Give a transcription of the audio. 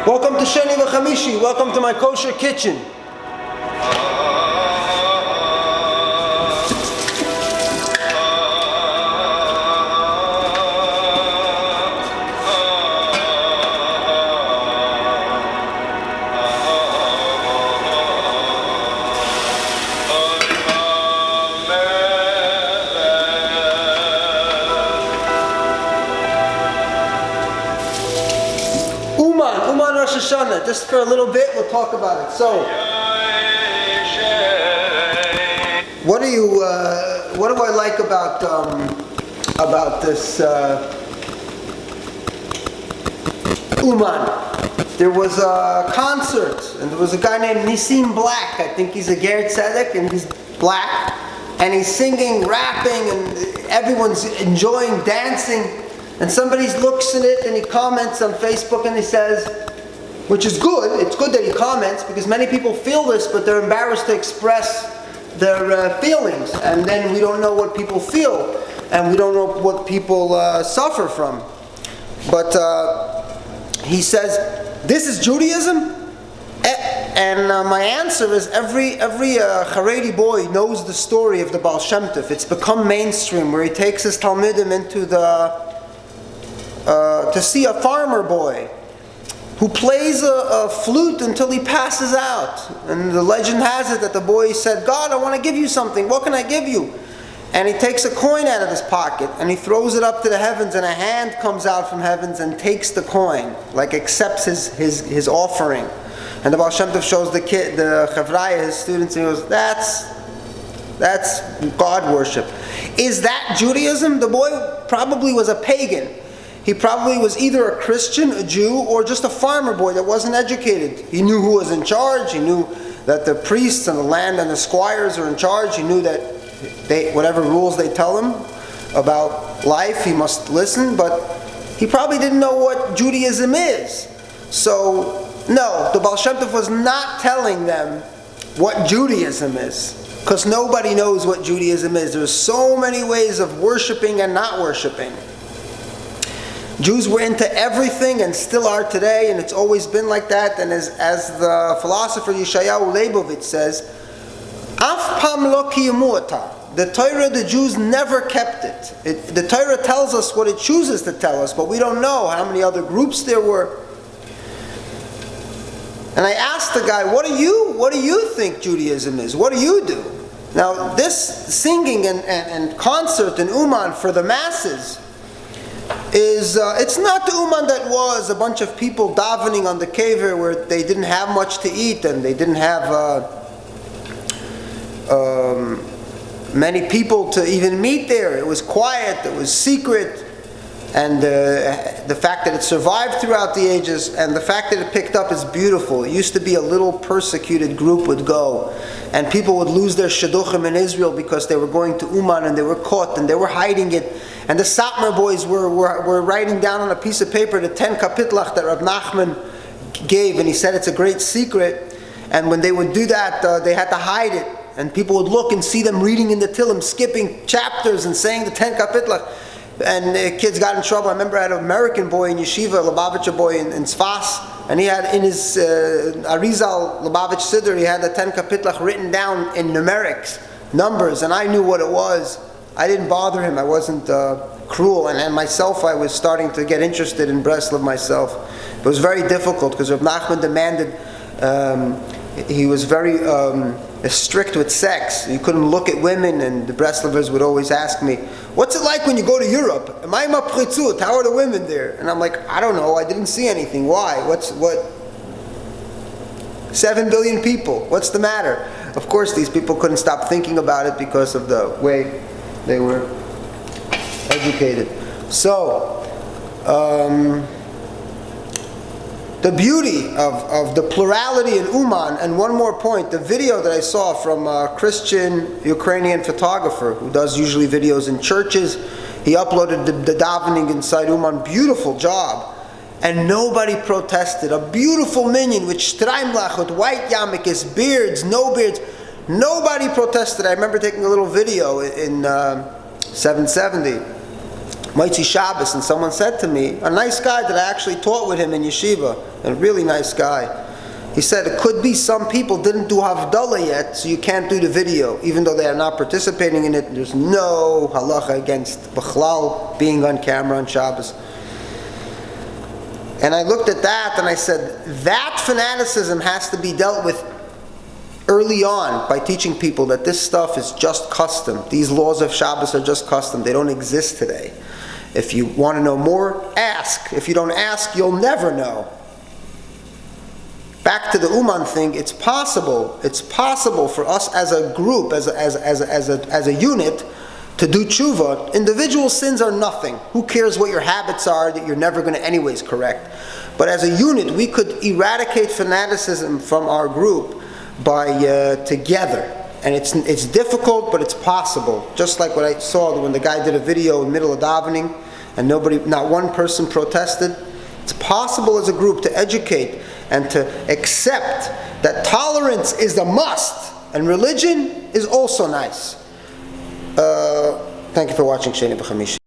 Welcome to Sheni V'Chamishi. Welcome to my Kosher Kitchen. Uman Rosh Hashana. Just for a little bit, we'll talk about it. So, what do I like about this Uman? There was a concert, and there was a guy named Nissim Black. I think he's a Ger Tzedek, and he's black, and he's singing, rapping, and everyone's enjoying dancing. And somebody looks at it and he comments on Facebook and he says, which is good, it's good that he comments because many people feel this but they're embarrassed to express their feelings, and then we don't know what people feel and we don't know what people suffer from. But he says, this is Judaism? And my answer is every Haredi boy knows the story of the Baal Shem Tov. It's become mainstream where he takes his Talmidim into to see a farmer boy who plays a flute until he passes out. And the legend has it that the boy said, God, I want to give you something. What can I give you? And he takes a coin out of his pocket and he throws it up to the heavens, and a hand comes out from heavens and takes the coin, like accepts his offering. And the Baal Shem Tov shows the kid, the Chavraya, his students, and he goes, that's God worship. Is that Judaism? The boy probably was a pagan. He probably was either a Christian, a Jew, or just a farmer boy that wasn't educated. He knew who was in charge. He knew that the priests and the land and the squires are in charge. He knew that whatever rules they tell him about life, he must listen. But he probably didn't know what Judaism is. So, no, the Baal Shem Tov was not telling them what Judaism is, because nobody knows what Judaism is. There's so many ways of worshiping and not worshiping. Jews were into everything and still are today, and it's always been like that. And as the philosopher Yeshayahu Leibovitz says, Af pam lo kiyamu ota. The Torah, the Jews never kept it. The Torah tells us what it chooses to tell us, but we don't know how many other groups there were. And I asked the guy, what do you think Judaism is? What do you do? Now, this singing and concert and Uman for the masses is, it's not the Uman that was a bunch of people davening on the kever where they didn't have much to eat and they didn't have many people to even meet there. It was quiet, it was secret, and the fact that it survived throughout the ages and the fact that it picked up is beautiful. It used to be a little persecuted group would go, and people would lose their shidduchim in Israel because they were going to Uman and they were caught and they were hiding it. And the Satmar boys were writing down on a piece of paper the 10 kapitlach that Rav Nachman gave, and he said it's a great secret. And when they would do that, they had to hide it. And people would look and see them reading in the Tillim, skipping chapters and saying the 10 kapitlach. And kids got in trouble. I remember I had an American boy in yeshiva, a Lubavitcher boy in Sfas, and he had in his Arizal Lubavitch Siddur, he had the 10 kapitlach written down in numerics, numbers, and I knew what it was. I didn't bother him. I wasn't cruel. And myself, I was starting to get interested in Breslov myself. It was very difficult because Rav Nachman demanded, he was very strict with sex. You couldn't look at women, and the Breslovers would always ask me, what's it like when you go to Europe? Am I mapritzut? How are the women there? And I'm like, I don't know. I didn't see anything. Why? What? 7 billion people. What's the matter? Of course, these people couldn't stop thinking about it because of the way they were educated. So, the beauty of the plurality in Uman, and one more point, the video that I saw from a Christian Ukrainian photographer who does usually videos in churches, he uploaded the davening inside Uman, beautiful job, and nobody protested. A beautiful minyan with streimlach, with white yarmulkes, beards, no beards. Nobody protested. I remember taking a little video in 770 Moitzi Shabbos, and someone said to me, a nice guy that I actually taught with him in yeshiva, a really nice guy. He said it could be some people didn't do Havdalah yet, so you can't do the video, even though they are not participating in it. There's no halacha against B'chlal being on camera on Shabbos. And I looked at that and I said, that fanaticism has to be dealt with early on by teaching people that this stuff is just custom. These laws of Shabbos are just custom. They don't exist today. If you want to know more, ask. If you don't ask, you'll never know. Back to the Uman thing, it's possible for us as a group, as a unit, to do tshuva. Individual sins are nothing. Who cares what your habits are that you're never going to anyways correct? But as a unit, we could eradicate fanaticism from our group by together. And it's difficult, but it's possible. Just like what I saw when the guy did a video in the middle of davening, and not one person protested. It's possible as a group to educate and to accept that tolerance is a must, and religion is also nice. Thank you for watching Sheni B'Chamishi.